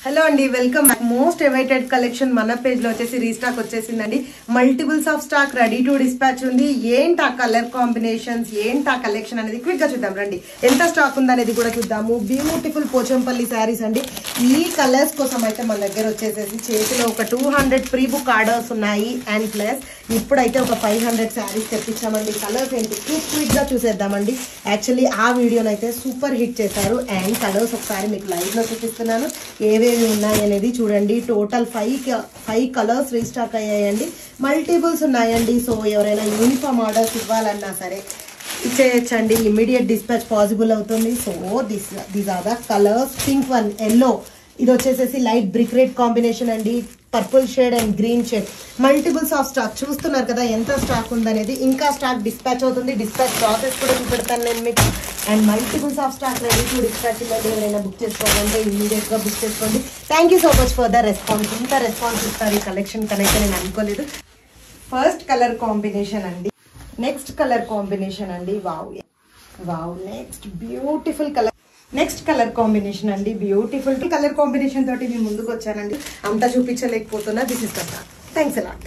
Hello అండి, welcome back. Most awaited collection మన page లో వచ్చేసి రీస్టాక్ వచ్చేసిందండి. Multiples of stock ready to dispatch ఉంది. ఏంటి ఆ కలర్ కాంబినేషన్స్, ఏంటి ఆ కలెక్షన్ అనేది క్విక్ గా చూద్దాం రండి. ఎంత స్టాక్ ఉందనేది కూడా చూద్దాము. బ్యూటిఫుల్ పోచంపల్లి శారీస్ అండి. ఈ కలర్స్ కోసం అయితే మన దగ్గర వచ్చేసేసి చేతిలో ఒక 200 ప్రీ బుక్ ఆర్డర్స్ ఉన్నాయి. అండ్ ప్లస్ ఇప్పుడైతే ఒక 500 శారీస్ తెప్పించామండి. కలర్స్ ఏంటి క్విక్ గా చూసేద్దామండి. యాక్చువల్లీ ఆ వీడియోని అయితే సూపర్ హిట్ చేశారు. అండ్ కలర్స్ ఒకసారి మీకు లైవ్ లో చూపిస్తున్నాను. ఏవేవి ఉన్నాయి అనేది చూడండి. టోటల్ 5 కలర్స్ రీస్టాక్ అయ్యాయండి. మల్టిపుల్స్ ఉన్నాయండి. సో ఎవరైనా యూనిఫామ్ ఆర్డర్స్ ఇవ్వాలన్నా సరే ఇచ్చేయచ్చండి. ఇమీడియట్ డిస్పాచ్ పాసిబుల్ అవుతుంది. So these are the colours. Pink one, yellow, ఇది వచ్చేసేసి లైట్ బ్రిక్ రెడ్ కాంబినేషన్ అండి. Purple shade and green shade. Multiples of stock చూస్తున్నారు కదా ఎంత స్టాక్ ఉందనేది. ఇంకా స్టాక్ డిస్పాచ్ అవుతుంది. డిస్పాచ్ ప్రాసెస్ కూడా చూపెడతాను నేను మీకు. And multiples of stock ready to dispatch ఉందండి. ఎవరైనా బుక్ చేసుకోవాలంటే ఇమీడియట్ గా బుక్ చేసుకోండి. Thank you so much for the response. ఇంత రెస్పాన్స్ ఇస్తారు ఈ కలెక్షన్ కనైతే నేను అనుకోలేదు. ఫస్ట్ కలర్ కాంబినేషన్ అండి. నెక్స్ట్ కలర్ కాంబినేషన్ అండి. Wow next beautiful colour. Next colour combination అండి. బ్యూటిఫుల్ కలర్ కాంబినేషన్ తోటి నేను ముందుకు వచ్చానండి. అంతా చూపించలేకపోతున్నా. This is the thanks a lot.